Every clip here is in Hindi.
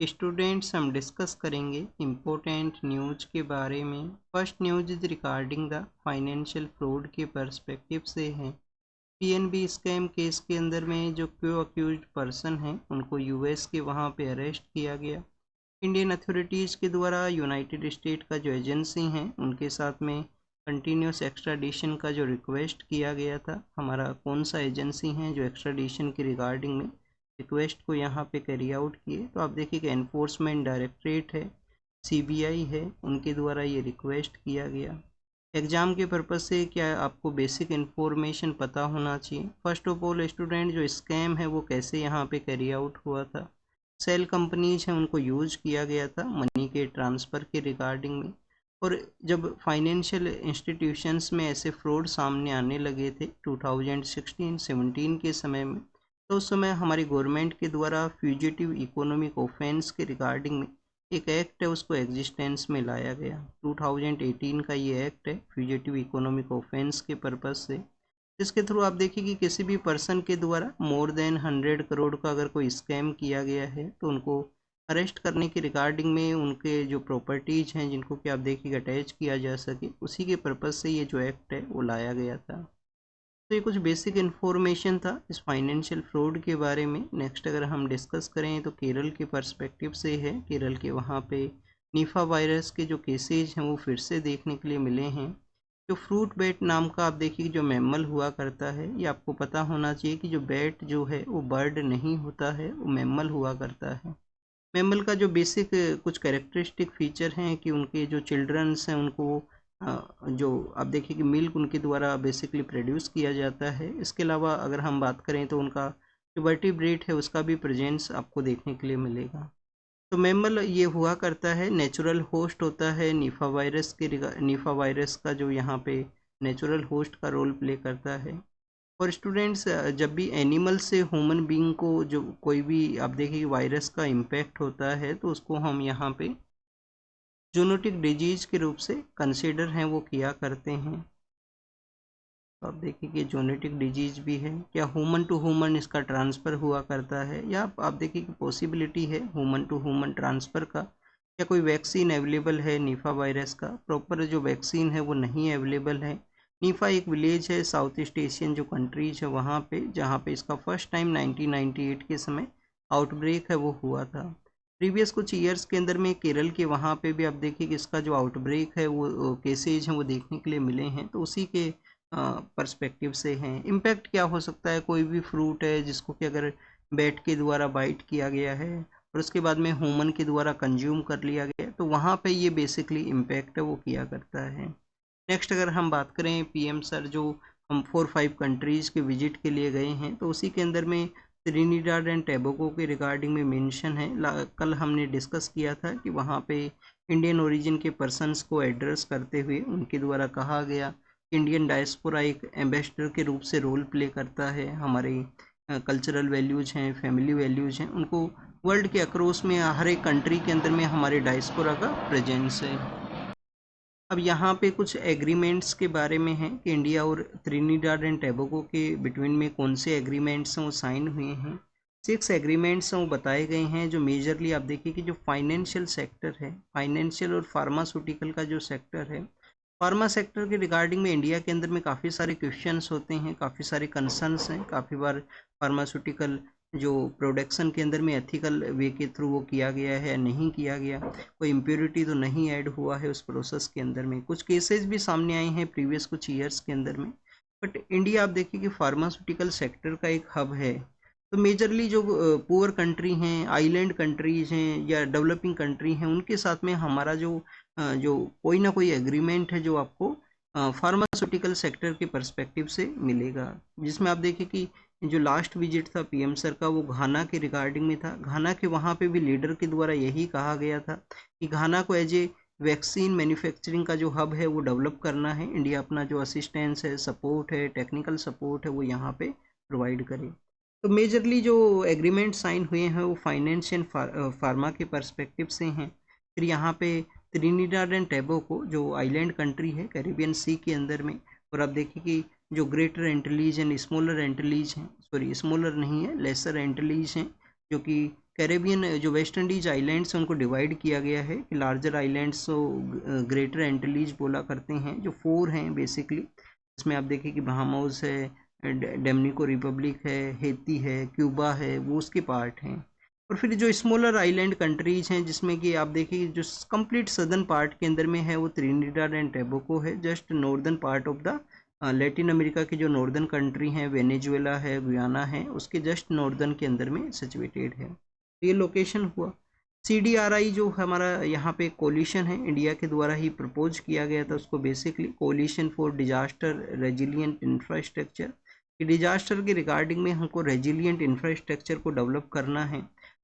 स्टूडेंट्स हम डिस्कस करेंगे इम्पोर्टेंट न्यूज के बारे में। First news is regarding the financial fraud के पर्सपेक्टिव से है। पीएनबी स्कैम केस के अंदर में जो क्यू अक्यूज्ड पर्सन हैं उनको यूएस के वहाँ पे अरेस्ट किया गया। इंडियन अथॉरिटीज़ के द्वारा यूनाइटेड स्टेट का जो एजेंसी हैं उनके साथ में कंटिन्यूस एक्स्ट्राडिशन का जो रिक्वेस्ट किया गया था। हमारा कौन सा एजेंसी हैं जो एक्स्ट्राडिशन के रिगार्डिंग में रिक्वेस्ट को यहाँ पे कैरी आउट किए, तो आप देखिए कि एनफोर्समेंट डायरेक्टरेट है, सीबीआई है, उनके द्वारा ये रिक्वेस्ट किया गया। एग्ज़ाम के पर्पज़ से क्या आपको बेसिक इन्फॉर्मेशन पता होना चाहिए। फर्स्ट ऑफ ऑल स्टूडेंट, जो स्कैम है वो कैसे यहाँ पे कैरी आउट हुआ था। सेल कंपनीज हैं उनको यूज किया गया था मनी के ट्रांसफ़र के रिगार्डिंग में। और जब फाइनेंशियल इंस्टीट्यूशंस में ऐसे फ्रॉड सामने आने लगे थे 2016-17 के समय में, तो उस समय हमारी गवर्नमेंट के द्वारा फ्यूजिटिव इकोनॉमिक ऑफेंस के रिगार्डिंग में एक एक्ट है उसको एग्जिस्टेंस में लाया गया। 2018 का ये एक्ट है फ्यूजिटिव इकोनॉमिक ऑफेंस के पर्पज़ से, जिसके थ्रू आप देखिए कि किसी भी पर्सन के द्वारा मोर देन 100 करोड़ का अगर कोई स्कैम किया गया है तो उनको अरेस्ट करने के रिगार्डिंग में उनके जो प्रॉपर्टीज़ हैं जिनको कि आप देखिए अटैच किया जा सके, उसी के पर्पज़ से ये जो एक्ट है वो लाया गया था। तो ये कुछ बेसिक इन्फॉर्मेशन था इस फाइनेंशियल फ्रॉड के बारे में। नेक्स्ट अगर हम डिस्कस करें तो केरल के पर्सपेक्टिव से है। केरल के वहाँ पे निफा वायरस के जो केसेज हैं वो फिर से देखने के लिए मिले हैं। जो फ्रूट बैट नाम का आप देखिए जो मैमल हुआ करता है, ये आपको पता होना चाहिए कि जो बैट जो है वो बर्ड नहीं होता है, वो मैमल हुआ करता है। मैमल का जो बेसिक कुछ कैरेक्टरिस्टिक फीचर हैं कि उनके जो चिल्ड्रंस हैं उनको जो आप देखिए कि मिल्क उनके द्वारा बेसिकली प्रोड्यूस किया जाता है। इसके अलावा अगर हम बात करें तो उनका जो वर्टिब्रेट है उसका भी प्रेजेंस आपको देखने के लिए मिलेगा। तो मैमल ये हुआ करता है, नेचुरल होस्ट होता है निफा वायरस का जो यहाँ पे नेचुरल होस्ट का रोल प्ले करता है। और स्टूडेंट्स, जब भी एनिमल से ह्यूमन बीइंग को जो कोई भी आप देखिए वायरस का इम्पैक्ट होता है तो उसको हम यहाँ पे जूनोटिक डिजीज के रूप से कंसिडर हैं वो किया करते हैं। तो आप देखिए कि जोनेटिक डिजीज भी है, क्या ह्यूमन टू ह्यूमन इसका ट्रांसफ़र हुआ करता है, या आप देखिए कि पॉसिबिलिटी है ह्यूमन टू ह्यूमन ट्रांसफ़र का, या कोई वैक्सीन अवेलेबल है निफा वायरस का। प्रॉपर जो वैक्सीन है वो नहीं अवेलेबल है। निफा एक विलेज है साउथ ईस्ट एशियन जो कंट्रीज है वहाँ पे, जहाँ पे इसका फर्स्ट टाइम 1998 के समय आउटब्रेक है वो हुआ था। प्रीवियस कुछ ईयर्स के अंदर में केरल के वहाँ पे भी आप देखिए कि इसका जो आउटब्रेक है वो केसेज हैं वो देखने के लिए मिले हैं। तो उसी के पर्सपेक्टिव से हैं। इम्पैक्ट क्या हो सकता है, कोई भी फ्रूट है जिसको कि अगर बैट के द्वारा बाइट किया गया है और उसके बाद में ह्यूमन के द्वारा कंज्यूम कर लिया गया है, तो वहाँ पे ये बेसिकली इम्पैक्ट है वो किया करता है। नेक्स्ट अगर हम बात करें पीएम सर जो हम 4-5 कंट्रीज़ के विजिट के लिए गए हैं, तो उसी के अंदर में त्रिनिडाद एंड टोबैगो के रिगार्डिंग में मेंशन है। कल हमने डिस्कस किया था कि वहाँ पे इंडियन ओरिजिन के पर्सनस को एड्रेस करते हुए उनके द्वारा कहा गया इंडियन डायस्पोरा एक एम्बेसडर के रूप से रोल प्ले करता है। हमारे कल्चरल वैल्यूज़ हैं, फैमिली वैल्यूज़ हैं, उनको वर्ल्ड के अक्रॉस में हर एक कंट्री के अंदर में हमारे डायस्पोरा का प्रेजेंस है। अब यहाँ पे कुछ एग्रीमेंट्स के बारे में है कि इंडिया और त्रिनिडाद एंड टोबैगो के बिटवीन में कौन से एग्रीमेंट्स हैं वो साइन हुए हैं। 6 एग्रीमेंट्स हैं वो बताए गए हैं, जो मेजरली आप देखिए कि जो फाइनेंशियल सेक्टर है, फाइनेंशियल और फार्मास्यूटिकल का जो सेक्टर है, फार्मा सेक्टर के रिगार्डिंग में इंडिया के अंदर में काफ़ी सारे क्वेश्चंस होते हैं, काफ़ी सारे कंसर्न्स हैं। काफ़ी बार फार्मास्यूटिकल जो प्रोडक्शन के अंदर में एथिकल वे के थ्रू वो किया गया है या नहीं किया गया, कोई इम्प्योरिटी तो नहीं ऐड हुआ है उस प्रोसेस के अंदर में। कुछ केसेस भी सामने आए हैं प्रीवियस कुछ ईयर्स के अंदर में। बट इंडिया आप देखिए कि फार्मास्यूटिकल सेक्टर का एक हब है। तो मेजरली जो पुअर कंट्री हैं, आइलैंड कंट्रीज़ हैं या डेवलपिंग कंट्री हैं, उनके साथ में हमारा जो कोई ना कोई एग्रीमेंट है जो आपको फार्मास्यूटिकल सेक्टर के पर्सपेक्टिव से मिलेगा। जिसमें आप देखिए कि जो लास्ट विजिट था पीएम सर का वो घाना के रिगार्डिंग में था। घाना के वहाँ पे भी लीडर के द्वारा यही कहा गया था कि घाना को एज ए वैक्सीन मैन्युफैक्चरिंग का जो हब है वो डेवलप करना है। इंडिया अपना जो असिस्टेंस है, सपोर्ट है, टेक्निकल सपोर्ट है वो यहाँ पे प्रोवाइड करे। तो मेजरली जो एग्रीमेंट साइन हुए हैं वो फाइनेंस एंड फार्मा के पर्सपेक्टिव से हैं। फिर यहाँ पे त्रिनिडाद एंड टोबैगो जो आइलैंड कंट्री है कैरिबियन सी के अंदर में, और आप देखिए कि जो ग्रेटर एंटिलीज एंड स्मॉलर एंटिलीज हैं, सॉरी स्मॉलर नहीं है, लेसर एंटिलीज हैं, जो कि कैरेबियन जो वेस्ट इंडीज आइलैंड्स हैं उनको डिवाइड किया गया है कि लार्जर आइलैंड्स तो ग्रेटर एंटिलीज बोला करते हैं, जो 4 हैं बेसिकली। इसमें आप देखिए कि बहामास है, डोमिनिको रिपब्लिक है, हेती है, क्यूबा है, वो उसके पार्ट हैं। और फिर जो स्मॉलर आइलैंड कंट्रीज हैं जिसमें कि आप देखिए जो कंप्लीट सदर्न पार्ट के अंदर में है वो त्रिनिडाद एंड टोबैगो है, just northern part of the Latin America की जो नॉर्दर्न कंट्री हैं, वेनेजुएला है, गुयाना है, उसके जस्ट नॉर्दर्न के अंदर में सिचुएटेड है। ये लोकेशन हुआ। CDRI जो हमारा यहाँ पे कोलिशन है, इंडिया के द्वारा ही प्रपोज किया गया था उसको, basically coalition for disaster resilient infrastructure. Disaster के रिगार्डिंग में हमको रेजिलियंट इंफ्रास्ट्रक्चर को डेवलप करना है,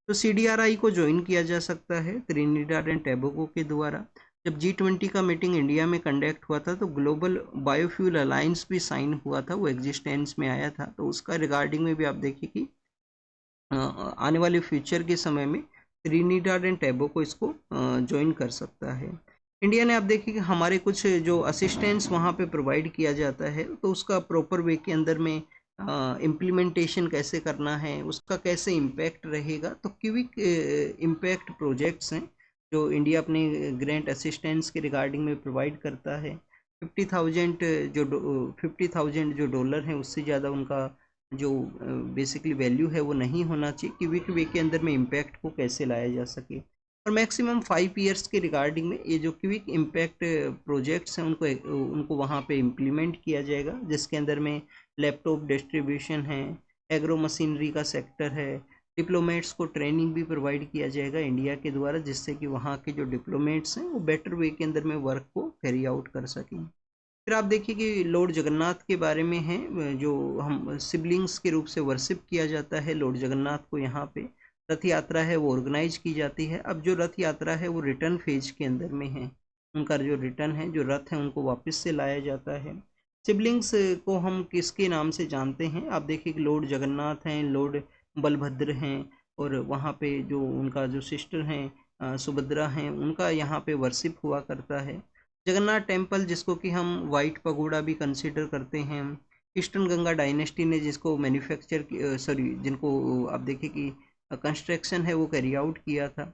तो CDRI को ज्वाइन किया जा सकता है त्रिनिडाद एंड टोबैगो के द्वारा। जब G20 का मीटिंग इंडिया में कंडक्ट हुआ था तो ग्लोबल बायोफ्यूल अलायंस भी साइन हुआ था, वो एग्जिस्टेंस में आया था। तो उसका रिगार्डिंग में भी आप देखिए कि आने वाले फ्यूचर के समय में त्रिनिडाद एंड टोबैगो इसको ज्वाइन कर सकता है। इंडिया ने आप देखिए कि हमारे कुछ जो असिस्टेंस वहाँ पे प्रोवाइड किया जाता है, तो उसका प्रॉपर वे के अंदर में इम्प्लीमेंटेशन कैसे करना है, उसका कैसे इम्पैक्ट रहेगा। तो क्विक इम्पैक्ट प्रोजेक्ट्स हैं जो इंडिया अपने ग्रांट असिस्टेंस के रिगार्डिंग में प्रोवाइड करता है। 50,000 जो डॉलर हैं उससे ज़्यादा उनका जो बेसिकली वैल्यू है वो नहीं होना चाहिए, क्विक वे के अंदर में इम्पैक्ट को कैसे लाया जा सके। और मैक्सिमम 5 ईयर्स के रिगार्डिंग में ये जो क्विक इम्पैक्ट प्रोजेक्ट्स हैं उनको वहाँ पे इम्प्लीमेंट किया जाएगा, जिसके अंदर में लैपटॉप डिस्ट्रीब्यूशन है, एग्रो मशीनरी का सेक्टर है, डिप्लोमेट्स को ट्रेनिंग भी प्रोवाइड किया जाएगा इंडिया के द्वारा, जिससे कि वहाँ के जो डिप्लोमेट्स हैं वो बेटर वे के अंदर में वर्क को कैरी आउट कर सकें। फिर आप देखिए कि लॉर्ड जगन्नाथ के बारे में है, जो हम सिबलिंग्स के रूप से वर्शिप किया जाता है लॉर्ड जगन्नाथ को। यहाँ पे रथ यात्रा है वो ऑर्गेनाइज की जाती है। अब जो रथ यात्रा है वो रिटर्न फेज के अंदर में है, उनका जो रिटर्न है, जो रथ है उनको वापस से लाया जाता है। सिबलिंग्स को हम किसके नाम से जानते हैं, आप देखिए कि लॉर्ड जगन्नाथ हैं, लॉर्ड बलभद्र हैं, और वहाँ पे जो उनका जो सिस्टर हैं सुभद्रा हैं, उनका यहाँ पे वर्शिप हुआ करता है। जगन्नाथ टेम्पल जिसको कि हम वाइट पगोड़ा भी कंसिडर करते हैं, ईस्टर्न गंगा डायनेस्टी ने जिसको मैन्युफैक्चर जिनको आप देखिए कि कंस्ट्रक्शन है वो कैरी आउट किया था।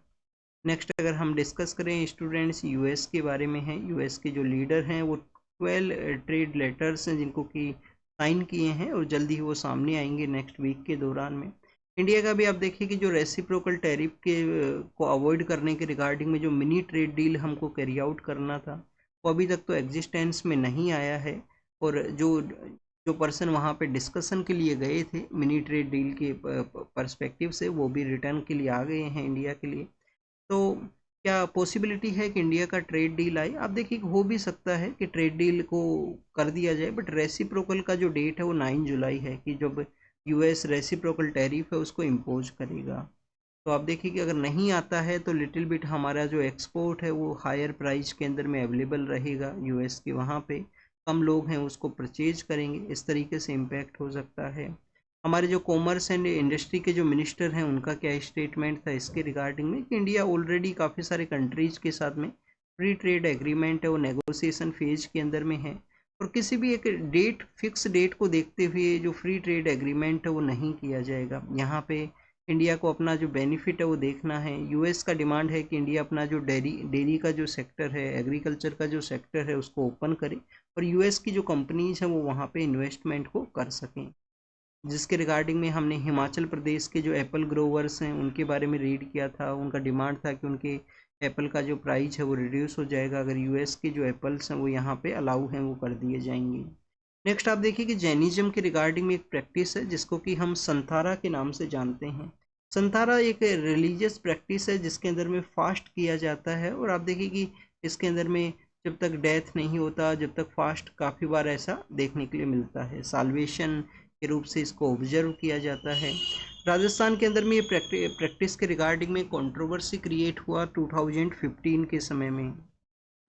नेक्स्ट अगर हम डिस्कस करें स्टूडेंट्स यूएस के बारे में है, यूएस के जो लीडर हैं वो 12 ट्रेड लेटर्स हैं जिनको कि साइन किए हैं और जल्दी ही वो सामने आएंगे नेक्स्ट वीक के दौरान में। इंडिया का भी आप देखिए कि जो रेसिप्रोकल टैरिफ के को अवॉइड करने के रिगार्डिंग में जो मिनी ट्रेड डील हमको कैरी आउट करना था वो अभी तक तो एग्जिस्टेंस में नहीं आया है, और जो जो पर्सन वहाँ पे डिस्कशन के लिए गए थे मिनी ट्रेड डील के पर्सपेक्टिव से, वो भी रिटर्न के लिए आ गए हैं इंडिया के लिए। तो क्या पॉसिबिलिटी है कि इंडिया का ट्रेड डील आए? आप देखिए हो भी सकता है कि ट्रेड डील को कर दिया जाए, बट रेसिप्रोकल का जो डेट है वो 9 जुलाई है कि जब यूएस रेसिप्रोकल टैरिफ है उसको इम्पोज करेगा। तो आप देखिए कि अगर नहीं आता है तो लिटिल बिट हमारा जो एक्सपोर्ट है वो हायर प्राइस के अंदर में अवेलेबल रहेगा यूएस के, वहाँ पे कम लोग हैं उसको परचेज करेंगे, इस तरीके से इम्पैक्ट हो सकता है। हमारे जो कॉमर्स एंड इंडस्ट्री के जो मिनिस्टर हैं उनका क्या स्टेटमेंट था इसके रिगार्डिंग में कि इंडिया ऑलरेडी काफ़ी सारे कंट्रीज के साथ में फ्री ट्रेड एग्रीमेंट है वो नेगोशिएशन फेज के अंदर में है, और किसी भी एक डेट फिक्स डेट को देखते हुए जो फ्री ट्रेड एग्रीमेंट है वो नहीं किया जाएगा। यहाँ पे इंडिया को अपना जो बेनिफिट है वो देखना है। यूएस का डिमांड है कि इंडिया अपना जो डेयरी का जो सेक्टर है, एग्रीकल्चर का जो सेक्टर है उसको ओपन करे, और यूएस की जो कंपनीज हैं वो वहाँ पे इन्वेस्टमेंट को कर सकें। जिसके रिगार्डिंग में हमने हिमाचल प्रदेश के जो एप्पल ग्रोवर्स हैं उनके बारे में रीड किया था। उनका डिमांड था कि उनके एप्पल का जो प्राइस है वो रिड्यूस हो जाएगा अगर यूएस के जो एप्पल्स हैं वो यहाँ पे अलाउ हैं वो कर दिए जाएंगे। नेक्स्ट आप देखिए कि जैनिज्म के रिगार्डिंग में एक प्रैक्टिस है जिसको कि हम संथारा के नाम से जानते हैं। संथारा एक रिलीजियस प्रैक्टिस है जिसके अंदर में फास्ट किया जाता है, और आप देखिए कि इसके अंदर में जब तक डेथ नहीं होता जब तक फास्ट काफ़ी बार ऐसा देखने के लिए मिलता है, साल्वेशन के रूप से इसको ऑब्जर्व किया जाता है। राजस्थान के अंदर में ये प्रैक्टिस के रिगार्डिंग में कंट्रोवर्सी क्रिएट हुआ 2015 के समय में,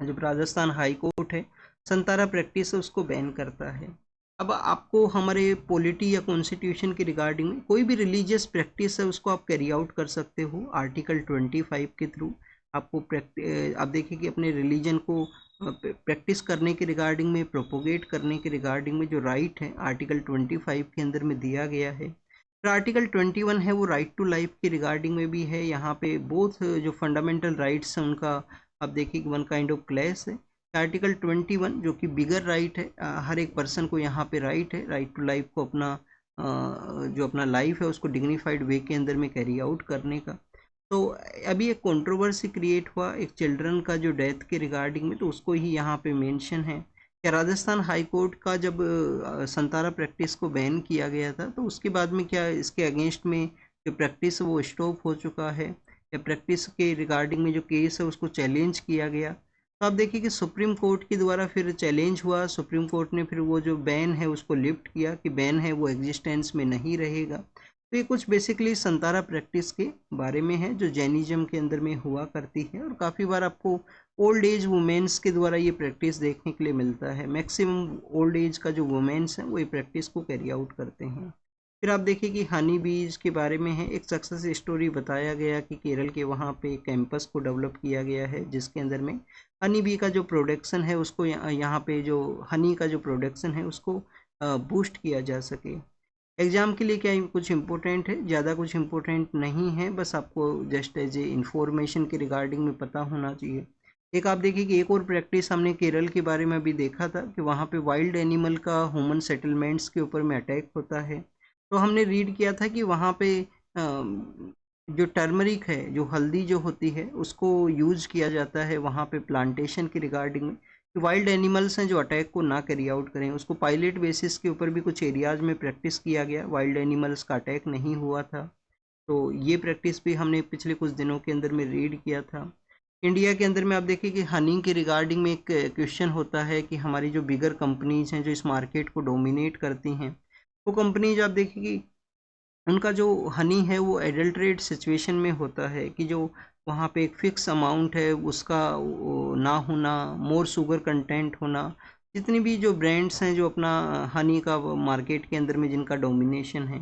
जब राजस्थान हाई कोर्ट है संतारा प्रैक्टिस है उसको बैन करता है। अब आपको हमारे पॉलिटी या कॉन्स्टिट्यूशन के रिगार्डिंग में कोई भी रिलीजियस प्रैक्टिस है उसको आप कैरी आउट कर सकते हो आर्टिकल 25 के थ्रू। आपको आप देखिए कि अपने रिलीजन को प्रैक्टिस करने के रिगार्डिंग में, प्रोपोगेट करने के रिगार्डिंग में जो राइट है आर्टिकल 25 के अंदर में दिया गया है। फिर आर्टिकल 21 है वो राइट टू लाइफ के रिगार्डिंग में भी है। यहाँ पे बोथ जो फंडामेंटल राइट्स हैं उनका आप देखिए कि वन काइंड ऑफ क्लैश है। आर्टिकल 21 जो कि बिगर राइट है, हर एक पर्सन को यहाँ पे राइट है, राइट टू लाइफ को अपना जो अपना लाइफ है उसको डिग्निफाइड वे के अंदर में कैरी आउट करने का। तो अभी एक कंट्रोवर्सी क्रिएट हुआ एक चिल्ड्रन का जो डेथ के रिगार्डिंग में, तो उसको ही यहाँ पे मेंशन है कि राजस्थान हाई कोर्ट का जब संतारा प्रैक्टिस को बैन किया गया था तो उसके बाद में क्या इसके अगेंस्ट में जो प्रैक्टिस वो स्टॉप हो चुका है, या प्रैक्टिस के रिगार्डिंग में जो केस है उसको चैलेंज किया गया। तो आप देखिए कि सुप्रीम कोर्ट के द्वारा फिर चैलेंज हुआ, सुप्रीम कोर्ट ने फिर वो जो बैन है उसको लिफ्ट किया कि बैन है वो एग्जिस्टेंस में नहीं रहेगा। तो ये कुछ बेसिकली संतारा प्रैक्टिस के बारे में है जो जैनिज्म के अंदर में हुआ करती है, और काफ़ी बार आपको ओल्ड एज वुमेन्स के द्वारा ये प्रैक्टिस देखने के लिए मिलता है। मैक्सिमम ओल्ड एज का जो वुमेन्स हैं वो ये प्रैक्टिस को कैरी आउट करते हैं। फिर आप देखिए कि हनी बीज के बारे में है, एक सक्सेस स्टोरी बताया गया कि केरल के वहाँ पे कैंपस को डेवलप किया गया है जिसके अंदर में हनी बी का जो प्रोडक्शन है उसको यहाँ पे जो हनी का जो प्रोडक्शन है उसको बूस्ट किया जा सके। एग्ज़ाम के लिए क्या कुछ इम्पोर्टेंट है, ज़्यादा कुछ इम्पोर्टेंट नहीं है, बस आपको जस्ट एज ए इंफॉर्मेशन के रिगार्डिंग में पता होना चाहिए। एक आप देखिए कि एक और प्रैक्टिस हमने केरल के बारे में भी देखा था कि वहाँ पे वाइल्ड एनिमल का ह्यूमन सेटलमेंट्स के ऊपर में अटैक होता है। तो हमने रीड किया था कि वहाँ पे जो टर्मरिक है, जो हल्दी जो होती है उसको यूज़ किया जाता है वहाँ पे प्लांटेशन के रिगार्डिंग में, वाइल्ड एनिमल्स हैं जो अटैक को ना कैरी आउट करें। उसको पायलट बेसिस के ऊपर भी कुछ एरियाज में प्रैक्टिस किया गया, वाइल्ड एनिमल्स का अटैक नहीं हुआ था। तो ये प्रैक्टिस भी हमने पिछले कुछ दिनों के अंदर में रीड किया था। इंडिया के अंदर में आप देखिए कि हनी के रिगार्डिंग में एक क्वेश्चन होता है कि हमारी जो बिगर कंपनीज हैं जो इस मार्केट को डोमिनेट करती हैं, वो कंपनीज आप देखिए कि उनका जो हनी है वो एडल्ट्रेट सिचुएशन में होता है कि जो वहाँ पे एक फ़िक्स अमाउंट है उसका ना होना, मोर शुगर कंटेंट होना, जितनी भी जो ब्रांड्स हैं जो अपना हनी का मार्केट के अंदर में जिनका डोमिनेशन है।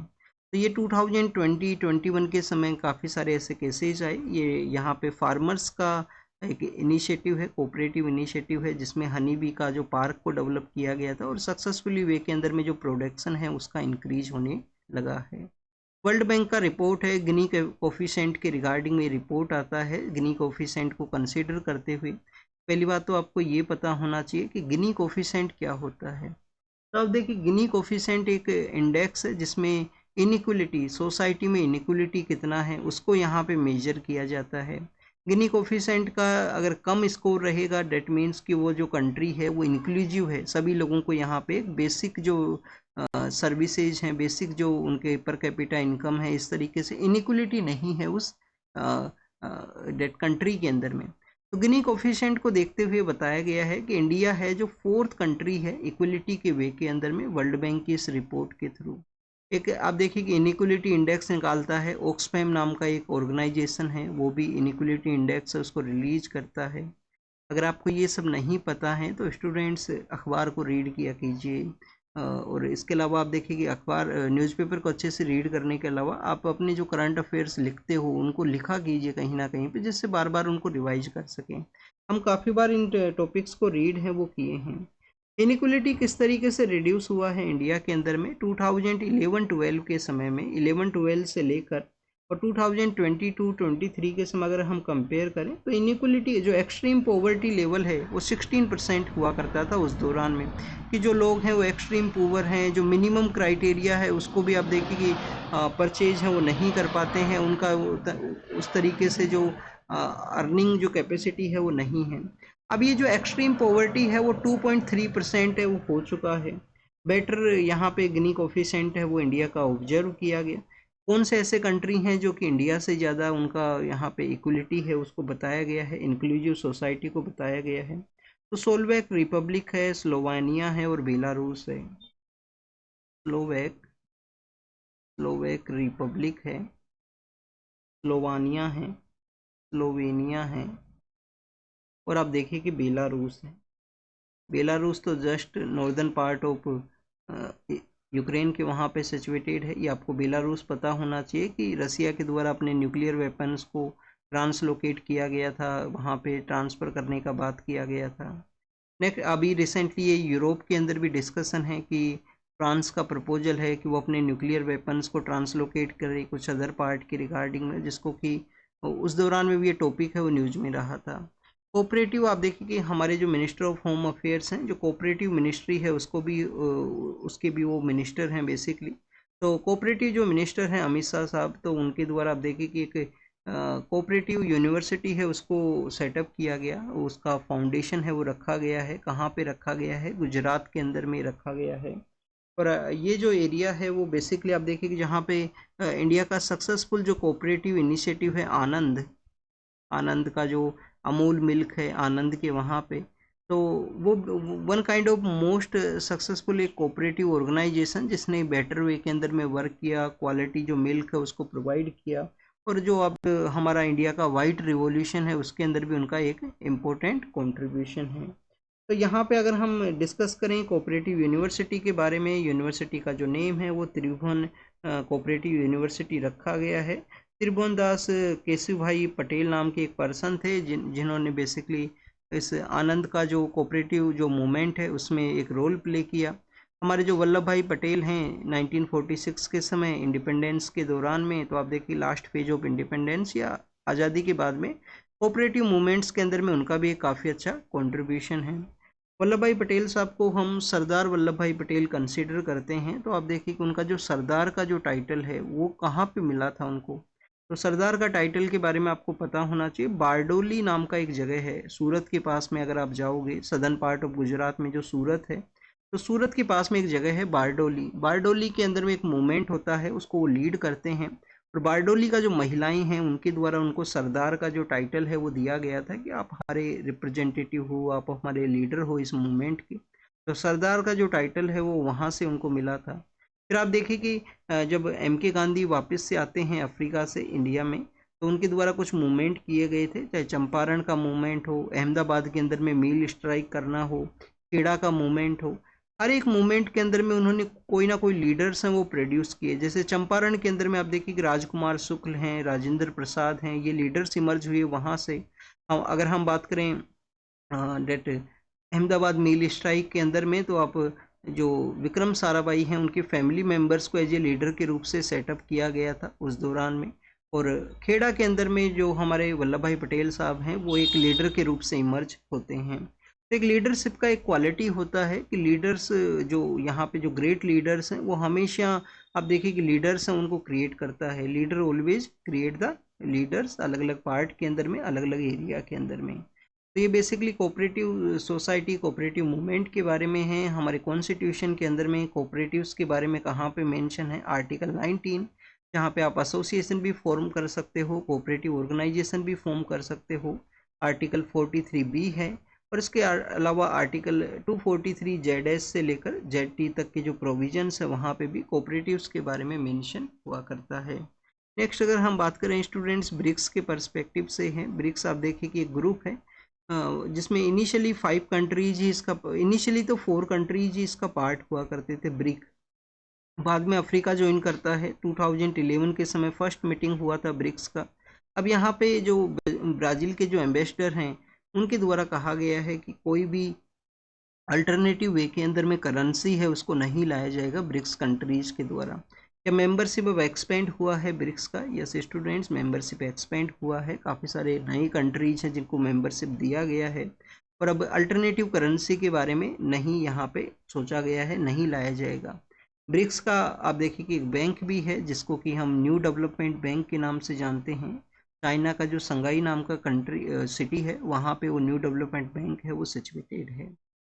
तो ये 2020-21 के समय काफ़ी सारे ऐसे केसेज आए। ये यहाँ पे फार्मर्स का एक इनिशिएटिव है, कोऑपरेटिव इनिशिएटिव है जिसमें हनी बी का जो पार्क को डेवलप किया गया था और सक्सेसफुली वे के अंदर में जो प्रोडक्शन है उसका इंक्रीज होने लगा है। वर्ल्ड बैंक का रिपोर्ट है गिनी कोफिशेंट के रिगार्डिंग में रिपोर्ट आता है गिनी कोफिशेंट को कंसीडर करते हुए। पहली बात तो आपको ये पता होना चाहिए कि गिनी कोफिशेंट क्या होता है। तो अब देखिए गिनी कोफिशेंट एक इंडेक्स है जिसमें इनिक्वलिटी, सोसाइटी में इनिक्वलिटी कितना है उसको यहाँ पे मेजर किया जाता है। गिनी कोफिशेंट का अगर कम स्कोर रहेगा डेट मीन्स कि वो जो कंट्री है वो इंक्लूसिव है, सभी लोगों को यहाँ पे एक बेसिक जो सर्विसेज हैं, बेसिक जो उनके पर कैपिटा इनकम है, इस तरीके से इनिक्वलिटी नहीं है उस डेट कंट्री के अंदर में। तो गिनी कोफिशिएंट को देखते हुए बताया गया है कि इंडिया है जो 4th कंट्री है इक्वलिटी के वे के अंदर में वर्ल्ड बैंक की इस रिपोर्ट के थ्रू। एक आप देखिए कि इनिक्वलिटी इंडेक्स निकालता है, ऑक्सफैम नाम का एक ऑर्गेनाइजेशन है वो भी इनिक्वलिटी इंडेक्स है उसको रिलीज करता है। अगर आपको ये सब नहीं पता है तो स्टूडेंट्स अखबार को रीड किया कीजिए, और इसके अलावा आप देखिए कि अखबार न्यूज़पेपर को अच्छे से रीड करने के अलावा आप अपने जो करंट अफेयर्स लिखते हो उनको लिखा कीजिए कहीं ना कहीं पे, जिससे बार बार उनको रिवाइज कर सकें। हम काफ़ी बार इन टॉपिक्स को रीड है वो किए हैं। इनिक्वलिटी किस तरीके से रिड्यूस हुआ है इंडिया के अंदर में 2011-12 के समय में, 11-12 से लेकर और 2022-23 के समय अगर हम कंपेयर करें तो इनिक्वलिटी जो एक्सट्रीम पॉवर्टी लेवल है वो 16% हुआ करता था उस दौरान में, कि जो लोग हैं वो एक्सट्रीम पुअर हैं, जो मिनिमम क्राइटेरिया है उसको भी आप देखिए कि परचेज है वो नहीं कर पाते हैं, उनका उस तरीके से जो अर्निंग जो कैपेसिटी है वो नहीं है। अब ये जो एक्सट्रीम पॉवर्टी है वो 2.3% है, वो हो चुका है बेटर। यहाँ पे गिनी कोफिशिएंट है वो इंडिया का ऑब्जर्व किया गया। कौन से ऐसे कंट्री हैं जो कि इंडिया से ज़्यादा उनका यहाँ पे इक्वलिटी है उसको बताया गया है, इंक्लूसिव सोसाइटी को बताया गया है। तो सोल्वेक रिपब्लिक है, स्लोवानिया है और बेलारूस है। स्लोवेक रिपब्लिक है, स्लोवानिया है, स्लोवेनिया है और आप देखिए कि बेलारूस है। बेलारूस तो just northern part of Ukraine के वहाँ पे सिचुएटेड है। ये आपको बेलारूस पता होना चाहिए कि रसिया के द्वारा अपने न्यूक्लियर वेपन्स को ट्रांसलोकेट किया गया था, वहाँ पे ट्रांसफ़र करने का बात किया गया था। नेक्स्ट अभी रिसेंटली ये यूरोप के अंदर भी डिस्कशन है कि फ्रांस का प्रपोजल है कि वो अपने न्यूक्लियर वेपन्स को ट्रांसलोकेट करे कुछ अदर पार्ट के रिगार्डिंग में, जिसको कि उस दौरान में भी ये टॉपिक है वो न्यूज़ में रहा था। कोऑपरेटिव आप देखिए कि हमारे जो मिनिस्टर ऑफ होम अफेयर्स हैं, जो कोऑपरेटिव मिनिस्ट्री है उसको भी उसके भी वो मिनिस्टर हैं बेसिकली। तो कोऑपरेटिव जो मिनिस्टर हैं अमित शाह साहब, तो उनके द्वारा आप देखिए कि एक कोऑपरेटिव यूनिवर्सिटी है उसको सेटअप किया गया, उसका फाउंडेशन है वो रखा गया है। कहाँ पे रखा गया है? गुजरात के अंदर में रखा गया है। और ये जो एरिया है वो बेसिकली आप देखिए कि जहाँ पे इंडिया का सक्सेसफुल जो कोऑपरेटिव इनिशिएटिव है आनंद, आनंद का जो अमूल मिल्क है आनंद के वहाँ पे, तो वो one kind of most successful एक कोऑपरेटिव ऑर्गेनाइजेशन जिसने बेटर वे के अंदर में वर्क किया, क्वालिटी जो मिल्क है उसको प्रोवाइड किया। और जो अब हमारा इंडिया का वाइट रिवॉल्यूशन है उसके अंदर भी उनका एक इम्पोर्टेंट कंट्रीब्यूशन है। तो यहाँ पे अगर हम डिस्कस करें कोऑपरेटिव यूनिवर्सिटी के बारे में, यूनिवर्सिटी का जो नेम है वो त्रिभुवन कोऑपरेटिव यूनिवर्सिटी रखा गया है। त्रिभुवन दास केशव भाई पटेल नाम के एक पर्सन थे जिन्होंने बेसिकली इस आनंद का जो कोऑपरेटिव जो मूवमेंट है उसमें एक रोल प्ले किया। हमारे जो वल्लभ भाई पटेल हैं 1946 के समय इंडिपेंडेंस के दौरान में, तो आप देखिए लास्ट फेज ऑफ इंडिपेंडेंस या आज़ादी के बाद में कोऑपरेटिव मूवमेंट्स के अंदर में उनका भी एक काफ़ी अच्छा कंट्रीब्यूशन है। वल्लभ भाई पटेल साहब को हम सरदार वल्लभ भाई पटेल कंसीडर करते हैं। तो आप देखिए कि उनका जो सरदार का जो टाइटल है वो कहाँ पे मिला था उनको। तो सरदार का टाइटल के बारे में आपको पता होना चाहिए। बारडोली नाम का एक जगह है सूरत के पास में, अगर आप जाओगे सदर्न पार्ट ऑफ गुजरात में जो सूरत है, तो सूरत के पास में एक जगह है बारडोली। बारडोली के अंदर में एक मूवमेंट होता है, उसको वो लीड करते हैं। और बारडोली का जो महिलाएं हैं उनके द्वारा उनको सरदार का जो टाइटल है वो दिया गया था कि आप हमारे रिप्रेजेंटेटिव हो, आप हमारे लीडर हो इस मूवमेंट के। तो सरदार का जो टाइटल है वो वहाँ से उनको मिला था। फिर आप देखिए कि जब एम के गांधी वापस से आते हैं अफ्रीका से इंडिया में, तो उनके द्वारा कुछ मूवमेंट किए गए थे, चाहे चंपारण का मूवमेंट हो, अहमदाबाद के अंदर में मील स्ट्राइक करना हो, खेड़ा का मूवमेंट हो, हर एक मूवमेंट के अंदर में उन्होंने कोई ना कोई लीडर्स हैं वो प्रोड्यूस किए। जैसे चंपारण के अंदर में आप देखिए कि राजकुमार शुक्ल हैं, राजेंद्र प्रसाद हैं, ये लीडर्स इमर्ज हुए वहाँ से। अगर हम बात करें डेट अहमदाबाद मील स्ट्राइक के अंदर में, तो आप जो विक्रम साराभाई हैं उनके फैमिली मेंबर्स को एज ए लीडर के रूप से सेटअप किया गया था उस दौरान में। और खेड़ा के अंदर में जो हमारे वल्लभ भाई पटेल साहब हैं वो एक लीडर के रूप से इमर्ज होते हैं। तो एक लीडरशिप का एक क्वालिटी होता है कि लीडर्स जो यहाँ पे जो ग्रेट लीडर्स हैं वो हमेशा आप देखिए कि लीडर्स हैं उनको क्रिएट करता है। Leader always create the leaders, अलग अलग पार्ट के अंदर में, अलग अलग एरिया के अंदर में। तो ये basically cooperative society, cooperative movement के बारे में है। हमारे कॉन्स्टिट्यूशन के अंदर में कोऑपरेटिव्स के बारे में कहाँ पे मेंशन है? आर्टिकल 19, जहाँ पे आप एसोसिएशन भी फॉर्म कर सकते हो, कोऑपरेटिव ऑर्गेनाइजेशन भी फॉर्म कर सकते हो। आर्टिकल 43B है। और इसके अलावा आर्टिकल 243 ZS से लेकर ZT तक के जो प्रोविजंस है वहाँ पे भी कोऑपरेटिव्स के बारे में मेंशन हुआ करता है। नेक्स्ट अगर हम बात करें स्टूडेंट्स ब्रिक्स के पर्सपेक्टिव से हैं। ब्रिक्स आप देखिए कि एक ग्रुप है जिसमें इनिशियली 5 कंट्रीज ही इसका, इनिशियली तो 4 कंट्रीज ही इसका पार्ट हुआ करते थे ब्रिक। बाद में अफ्रीका ज्वाइन करता है। 2011 के समय फर्स्ट मीटिंग हुआ था ब्रिक्स का। अब यहाँ पे जो ब्राज़ील के जो एम्बेसडर हैं उनके द्वारा कहा गया है कि कोई भी अल्टरनेटिव वे के अंदर में करेंसी है उसको नहीं लाया जाएगा ब्रिक्स कंट्रीज के द्वारा। क्या मेंबरशिप अब एक्सपेंड हुआ है ब्रिक्स का? यस स्टूडेंट्स, मेंबरशिप एक्सपेंड हुआ है। काफ़ी सारे नई कंट्रीज हैं जिनको मेंबरशिप दिया गया है। और अब अल्टरनेटिव करेंसी के बारे में नहीं यहाँ पे सोचा गया है, नहीं लाया जाएगा। ब्रिक्स का आप देखिए कि एक बैंक भी है जिसको कि हम न्यू डेवलपमेंट बैंक के नाम से जानते हैं। चाइना का जो संगाई नाम का कंट्री सिटी है वहाँ पे वो न्यू डेवलपमेंट बैंक है वो सिचुएटेड है।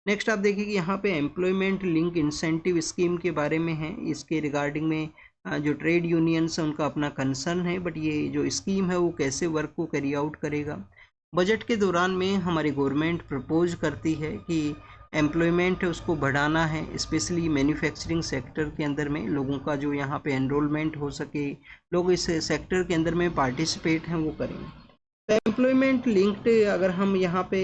नेक्स्ट आप देखिए कि यहाँ पे एम्प्लॉयमेंट लिंक इंसेंटिव स्कीम के बारे में है। इसके रिगार्डिंग में जो ट्रेड यूनियंस है उनका अपना कंसर्न है, बट ये जो स्कीम है वो कैसे वर्क को कैरी आउट करेगा। बजट के दौरान में हमारी गवर्नमेंट प्रपोज करती है कि एम्प्लॉयमेंट है उसको बढ़ाना है, स्पेशली मैन्युफैक्चरिंग सेक्टर के अंदर में लोगों का जो यहाँ पे एनरोलमेंट हो सके, लोग इस सेक्टर के अंदर में पार्टिसिपेट हैं वो करें। तो एम्प्लॉयमेंट लिंक्ड अगर हम यहाँ पे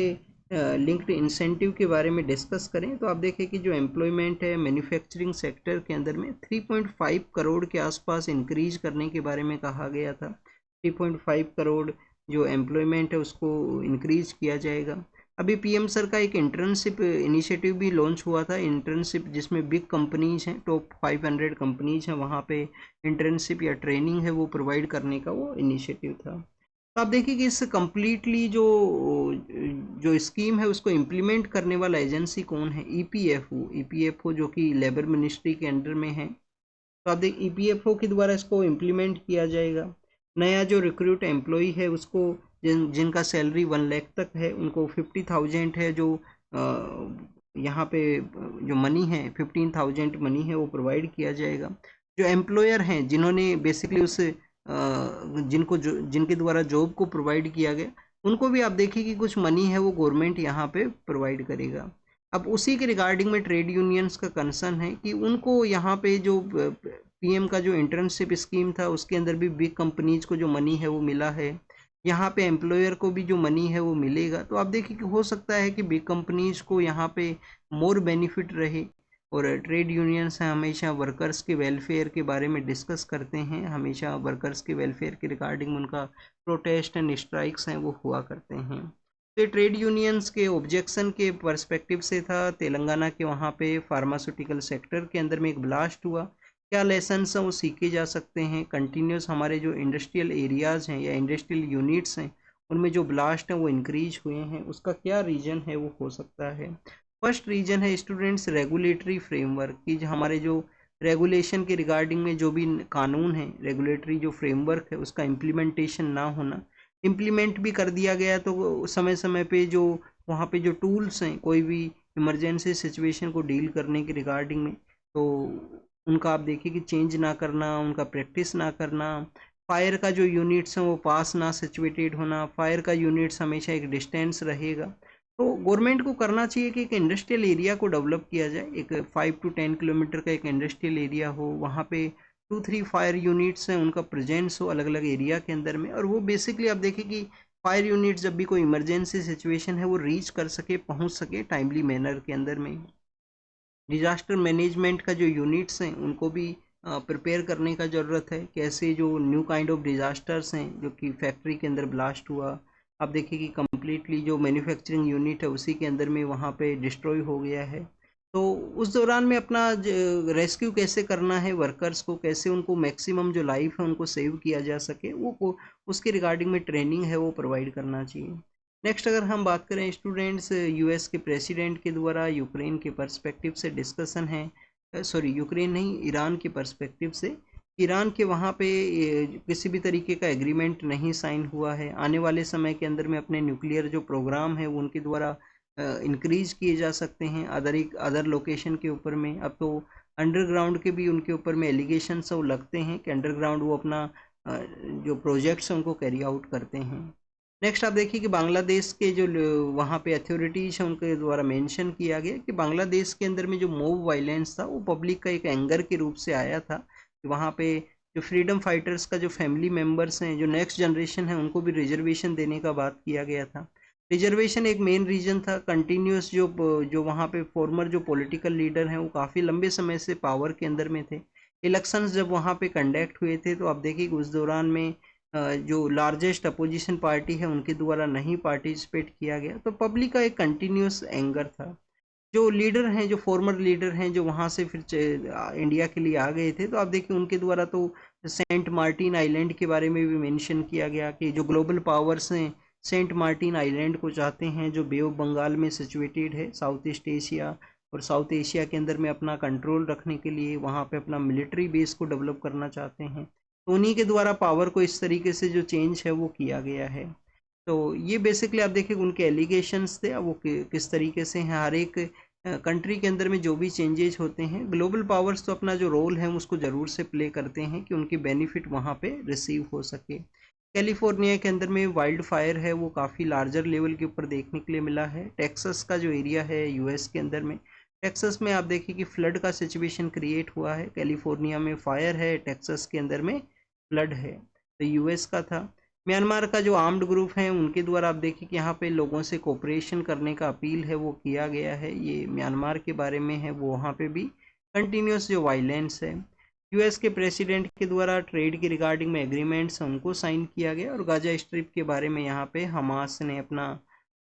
लिंक्ड इंसेंटिव के बारे में डिस्कस करें तो आप देखें कि जो एम्प्लॉयमेंट है मैन्युफैक्चरिंग सेक्टर के अंदर में 3.5 करोड़ के आसपास इंक्रीज करने के बारे में कहा गया था। 3.5 करोड़ जो एम्प्लॉयमेंट है उसको इंक्रीज किया जाएगा। अभी पीएम सर का एक इंटर्नशिप इनिशिएटिव भी लॉन्च हुआ था, इंटर्नशिप जिसमें बिग कंपनीज हैं, टॉप 500 कंपनीज हैं, वहाँ पे इंटर्नशिप या ट्रेनिंग है वो प्रोवाइड करने का वो इनिशिएटिव था। तो आप देखिए कि इस कम्प्लीटली जो जो स्कीम है उसको इम्प्लीमेंट करने वाला एजेंसी कौन है? ईपीएफओ जो कि लेबर मिनिस्ट्री के अंडर में है। तो आप देख ईपीएफओ के द्वारा इसको इम्प्लीमेंट किया जाएगा। नया जो रिक्रूट एम्प्लॉय है उसको जिनका सैलरी 1 लाख तक है उनको 50,000 है जो यहाँ पे जो मनी है 15,000 मनी है वो प्रोवाइड किया जाएगा। जो एम्प्लॉयर हैं जिन्होंने बेसिकली उस जिनके द्वारा जॉब को प्रोवाइड किया गया उनको भी आप देखिए कि कुछ मनी है वो गवर्नमेंट यहाँ पे प्रोवाइड करेगा। अब उसी के रिगार्डिंग में ट्रेड यूनियंस का कंसर्न है कि उनको यहाँ पे जो पीएम का जो इंटर्नशिप स्कीम था उसके अंदर भी बिग कंपनीज को जो मनी है वो मिला है, यहाँ पे एम्प्लॉयर को भी जो मनी है वो मिलेगा। तो आप देखिए कि हो सकता है कि बिग कंपनीज को यहाँ पे मोर बेनिफिट रहे। और ट्रेड यूनियंस हैं हमेशा वर्कर्स के वेलफेयर के बारे में डिस्कस करते हैं, हमेशा वर्कर्स के वेलफेयर के रिगार्डिंग उनका प्रोटेस्ट एंड स्ट्राइक्स हैं वो हुआ करते हैं। तो ट्रेड यूनियंस के ऑब्जेक्शन के पर्सपेक्टिव से था तेलंगाना के वहाँ पे फार्मास्यूटिकल सेक्टर के अंदर में एक ब्लास्ट हुआ। क्या लेसन्स हैं वो सीखे जा सकते हैं? कंटिन्यूस हमारे जो इंडस्ट्रियल एरियाज़ हैं या इंडस्ट्रियल यूनिट्स हैं उनमें जो ब्लास्ट हैं वो इंक्रीज हुए हैं, उसका क्या रीज़न है वो हो सकता है? फर्स्ट रीजन है स्टूडेंट्स रेगुलेटरी फ्रेमवर्क की, जो हमारे जो रेगुलेशन के रिगार्डिंग में जो भी कानून है, रेगुलेटरी जो फ्रेमवर्क है उसका इम्प्लीमेंटेशन ना होना। इम्प्लीमेंट भी कर दिया गया तो समय समय पे जो वहाँ पे जो टूल्स हैं कोई भी इमरजेंसी सिचुएशन को डील करने के रिगार्डिंग में, तो उनका आप देखिए कि चेंज ना करना, उनका प्रैक्टिस ना करना। फायर का जो यूनिट्स हैं वो पास ना सिचुएटेड होना, फायर का यूनिट्स हमेशा एक डिस्टेंस रहेगा। तो गवर्नमेंट को करना चाहिए कि एक इंडस्ट्रियल एरिया को डेवलप किया जाए, एक 5 to 10 किलोमीटर का एक इंडस्ट्रियल एरिया हो, वहाँ पे 2-3 फायर यूनिट्स हैं उनका प्रेजेंस हो अलग अलग एरिया के अंदर में, और वो बेसिकली आप देखें कि फायर यूनिट जब भी कोई इमरजेंसी सिचुएशन है वो रीच कर सके, पहुँच सके टाइमली मैनर के अंदर में। डिजास्टर मैनेजमेंट का जो यूनिट्स हैं उनको भी प्रिपेयर करने का ज़रूरत है, कैसे जो न्यू काइंड ऑफ डिज़ास्टर्स हैं जो कि फैक्ट्री के अंदर ब्लास्ट हुआ, आप देखिए कि कम्प्लीटली जो मैन्युफैक्चरिंग यूनिट है उसी के अंदर में वहाँ पे डिस्ट्रॉय हो गया है। तो उस दौरान में अपना रेस्क्यू कैसे करना है वर्कर्स को, कैसे उनको मैक्सिमम जो लाइफ है उनको सेव किया जा सके, वो उसके रिगार्डिंग में ट्रेनिंग है वो प्रोवाइड करना चाहिए। नेक्स्ट अगर हम बात करें स्टूडेंट्स, यूएस के प्रेसिडेंट के द्वारा यूक्रेन के पर्सपेक्टिव से डिस्कशन है, सॉरी यूक्रेन नहीं, ईरान के पर्सपेक्टिव से। ईरान के वहाँ पे किसी भी तरीके का एग्रीमेंट नहीं साइन हुआ है। आने वाले समय के अंदर में अपने न्यूक्लियर जो प्रोग्राम है वो उनके द्वारा इंक्रीज किए जा सकते हैं अदर लोकेशन के ऊपर में। अब तो अंडरग्राउंड के भी उनके ऊपर में एलिगेशंस वो लगते हैं कि अंडरग्राउंड वो अपना जो प्रोजेक्ट्स हैं उनको कैरी आउट करते हैं। नेक्स्ट आप देखिए कि बांग्लादेश के जो वहाँ पे अथॉरिटीज हैं उनके द्वारा मेंशन किया गया कि बांग्लादेश के अंदर में जो मॉब वायलेंस था वो पब्लिक का एक एंगर के रूप से आया था, कि वहाँ पे जो फ्रीडम फाइटर्स का जो फैमिली मेम्बर्स हैं, जो नेक्स्ट जनरेशन है, उनको भी रिजर्वेशन देने का बात किया गया था। रिजर्वेशन एक मेन रीजन था। कंटिन्यूस जो वहाँ पे फॉर्मर जो पॉलिटिकल लीडर हैं वो काफ़ी लंबे समय से पावर के अंदर में थे। इलेक्शंस जब वहाँ पे कंडक्ट हुए थे तो आप देखिए कि उस दौरान में जो लार्जेस्ट अपोजिशन पार्टी है उनके द्वारा नहीं पार्टिसिपेट किया गया, तो पब्लिक का एक कंटिन्यूस एंगर था। जो लीडर हैं, जो फॉर्मर लीडर हैं, जो वहाँ से फिर इंडिया के लिए आ गए थे, तो आप देखिए उनके द्वारा तो सेंट मार्टिन आइलैंड के बारे में भी मेंशन किया गया कि जो ग्लोबल पावर्स हैं सेंट मार्टिन आइलैंड को चाहते हैं, जो बे ऑफ बंगाल में सिचुएटेड है साउथ ईस्ट एशिया और साउथ एशिया के अंदर में अपना कंट्रोल रखने के लिए वहाँ पे अपना मिलिट्री बेस को डेवलप करना चाहते हैं। तो उन्हीं के द्वारा पावर को इस तरीके से जो चेंज है वो किया गया है। तो ये बेसिकली आप देखिए उनके एलिगेशंस थे, अब वो किस तरीके से हैं। हर एक कंट्री के अंदर में जो भी चेंजेस होते हैं, ग्लोबल पावर्स तो अपना जो रोल है उसको ज़रूर से प्ले करते हैं कि उनके बेनिफिट वहाँ पे रिसीव हो सके। कैलिफोर्निया के अंदर में वाइल्ड फायर है वो काफ़ी लार्जर लेवल के ऊपर देखने के लिए मिला है। टेक्सास का जो एरिया है यूएस के अंदर में, टेक्सास में आप देखिए कि फ्लड का सिचुएशन क्रिएट हुआ है। कैलिफोर्निया में फायर है, टेक्सास के अंदर में फ्लड है, तो यूएस का था। म्यांमार का जो आर्म्ड ग्रुप है उनके द्वारा आप देखिए कि यहाँ पे लोगों से कोऑपरेशन करने का अपील है वो किया गया है। ये म्यांमार के बारे में है, वो वहाँ पे भी कंटिन्यूस जो वायलेंस है। यूएस के प्रेसिडेंट के द्वारा ट्रेड के रिगार्डिंग में एग्रीमेंट्स उनको साइन किया गया, और गाजा स्ट्रिप के बारे में यहाँ पे हमास ने अपना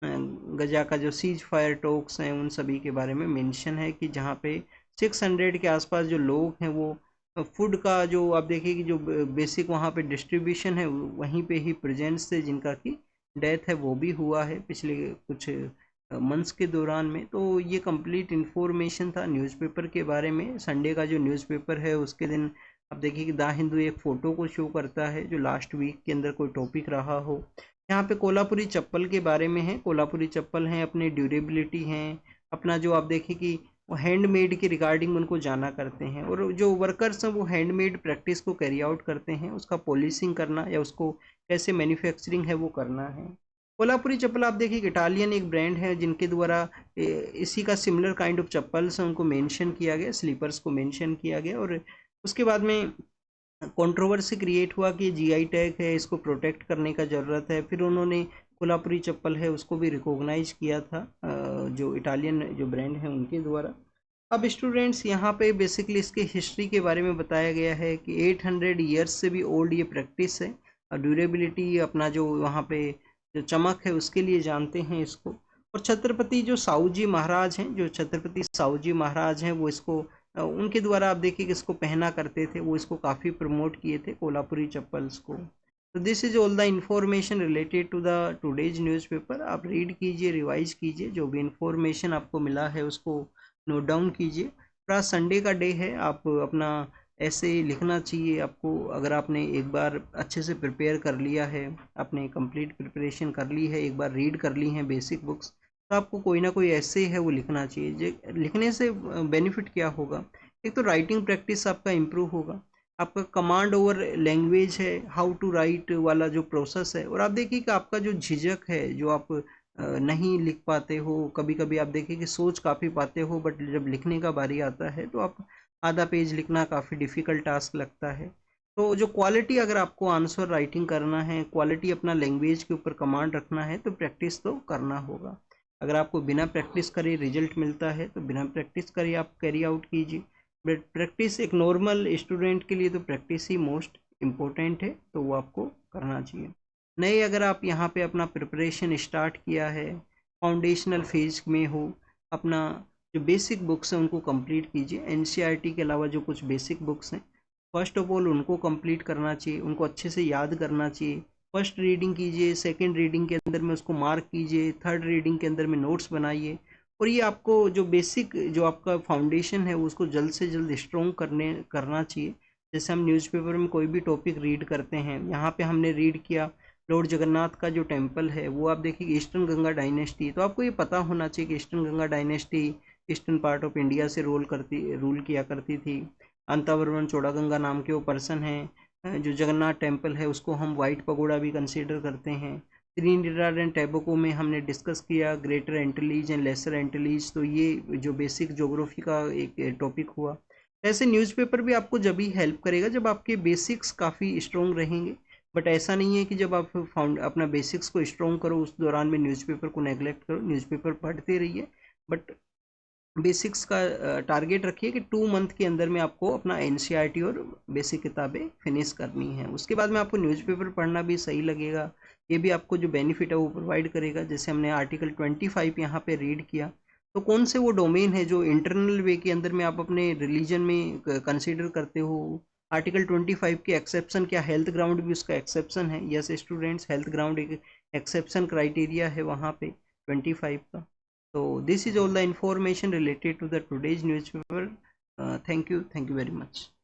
गजा का जो सीज फायर टॉक्स हैं उन सभी के बारे में मेंशन है कि जहाँ पे 600 के आसपास जो लोग हैं वो फूड का जो आप देखिए कि जो बेसिक वहाँ पे डिस्ट्रीब्यूशन है वहीं पे ही प्रेजेंट्स थे, जिनका कि डेथ है वो भी हुआ है पिछले कुछ मंथ्स के दौरान में। तो ये कंप्लीट इन्फॉर्मेशन था न्यूज़पेपर के बारे में। संडे का जो न्यूज़पेपर है उसके दिन आप देखिए कि द हिंदू एक फ़ोटो को शो करता है जो लास्ट वीक के अंदर कोई टॉपिक रहा हो। यहाँ पे कोल्हापुरी चप्पल के बारे में है। कोल्हापुरी चप्पल हैं, अपने ड्यूरेबिलिटी हैं, अपना जो आप देखिए कि वो हैंडमेड के रिगार्डिंग उनको जाना करते हैं, और जो वर्कर्स हैं वो हैंडमेड प्रैक्टिस को कैरी आउट करते हैं, उसका पॉलिशिंग करना या उसको कैसे मैन्युफैक्चरिंग है वो करना है। कोल्हापुरी चप्पल आप देखिए इटालियन एक ब्रांड है जिनके द्वारा इसी का सिमिलर काइंड ऑफ चप्पल्स उनको मेंशन किया गया, स्लीपर्स को मेंशन किया गया, और उसके बाद में कंट्रोवर्सी क्रिएट हुआ कि जीआई टैग है, इसको प्रोटेक्ट करने का ज़रूरत है। फिर उन्होंने कोल्हापुरी चप्पल है उसको भी रिकॉग्नाइज किया था जो इटालियन जो ब्रांड है उनके द्वारा। अब स्टूडेंट्स यहाँ पे बेसिकली इसके हिस्ट्री के बारे में बताया गया है कि 800 ईयर्स से भी ओल्ड ये प्रैक्टिस है, और ड्यूरेबिलिटी अपना जो वहाँ पे जो चमक है उसके लिए जानते हैं इसको। और छत्रपति जो साहू जी महाराज हैं, जो छत्रपति साहू जी महाराज हैं वो इसको उनके द्वारा आप देखिए कि इसको पहना करते थे, वो इसको काफ़ी प्रमोट किए थे कोल्हापुरी चप्पल्स को। तो this is all the information related to the today's newspaper. आप रीड कीजिए, रिवाइज कीजिए, जो भी इंफॉर्मेशन आपको मिला है उसको नोट डाउन कीजिए। पूरा संडे का डे है, आप अपना ऐसे लिखना चाहिए आपको। अगर आपने एक बार अच्छे से प्रिपेयर कर लिया है, आपने कंप्लीट प्रिपरेशन कर ली है, एक बार रीड कर ली हैं बेसिक बुक्स, तो आपको कोई ना कोई ऐसे है वो लिखना चाहिए। लिखने से बेनिफिट क्या होगा, एक तो राइटिंग प्रैक्टिस आपका इम्प्रूव होगा, आपका कमांड ओवर लैंग्वेज है, हाउ टू राइट वाला जो प्रोसेस है, और आप देखिए कि आपका जो झिझक है, जो आप नहीं लिख पाते हो, कभी कभी आप देखिए कि सोच काफ़ी पाते हो बट जब लिखने का बारी आता है तो आप आधा पेज लिखना काफ़ी डिफ़िकल्ट टास्क लगता है। तो जो क्वालिटी, अगर आपको आंसर राइटिंग करना है, क्वालिटी अपना लैंग्वेज के ऊपर कमांड रखना है, तो प्रैक्टिस तो करना होगा। अगर आपको बिना प्रैक्टिस करे रिजल्ट मिलता है तो बिना प्रैक्टिस करे आप कैरी आउट कीजिए। बट प्रैक्टिस एक नॉर्मल स्टूडेंट के लिए तो प्रैक्टिस ही मोस्ट इम्पोर्टेंट है, तो वो आपको करना चाहिए। नहीं, अगर आप यहाँ पे अपना प्रिपरेशन स्टार्ट किया है, फाउंडेशनल फेज में हो, अपना जो बेसिक बुक्स हैं उनको कंप्लीट कीजिए। एनसीईआरटी के अलावा जो कुछ बेसिक बुक्स हैं फर्स्ट ऑफ ऑल उनको कंप्लीट करना चाहिए, उनको अच्छे से याद करना चाहिए। फर्स्ट रीडिंग कीजिए, सेकंड रीडिंग के अंदर में उसको मार्क कीजिए, थर्ड रीडिंग के अंदर में नोट्स बनाइए, और ये आपको जो बेसिक जो आपका फाउंडेशन है उसको जल्द से जल्द स्ट्रॉन्ग करना चाहिए। जैसे हम न्यूज़पेपर में कोई भी टॉपिक रीड करते हैं, यहाँ पे हमने रीड किया लॉर्ड जगन्नाथ का जो टेम्पल है वो आप देखिए ईस्टर्न गंगा डायनेस्टी, तो आपको ये पता होना चाहिए कि eastern Ganga dynasty eastern part of India से रूल किया करती थी। अंतावर्मन चोड़ागंगा नाम के वो पर्सन हैं। जो जगन्नाथ टेम्पल है उसको हम वाइट पगोड़ा भी कंसीडर करते हैं। त्रिनिदाद एंड टोबैगो में हमने डिस्कस किया ग्रेटर एंटीलीज एंड लेसर एंटीलीज, तो ये जो बेसिक ज्योग्राफी का एक टॉपिक हुआ। ऐसे न्यूज़पेपर भी आपको जब ही हेल्प करेगा जब आपके बेसिक्स काफ़ी स्ट्रॉन्ग रहेंगे। बट ऐसा नहीं है कि जब आप अपना बेसिक्स को स्ट्रॉन्ग करो उस दौरान में न्यूज़पेपर को नेगलेक्ट करो। न्यूज़पेपर पढ़ते रहिए, बट बेसिक्स का टारगेट रखिए कि 2 मंथ के अंदर में आपको अपना एनसीईआरटी और बेसिक किताबें फिनिश करनी है। उसके बाद में आपको न्यूज़पेपर पढ़ना भी सही लगेगा, ये भी आपको जो बेनिफिट है वो प्रोवाइड करेगा। जैसे हमने आर्टिकल 25 यहाँ पे रीड किया, तो कौन से वो डोमेन है जो इंटरनल वे के अंदर में आप अपने रिलीजन में कंसीडर करते हो। आर्टिकल 25 के एक्सेप्शन क्या, हेल्थ ग्राउंड भी उसका एक्सेप्शन है। यस स्टूडेंट्स, हेल्थ ग्राउंड एक एक्सेप्शन क्राइटेरिया है वहाँ पे 25 का। So this is all the information related to the today's newspaper. Thank you very much.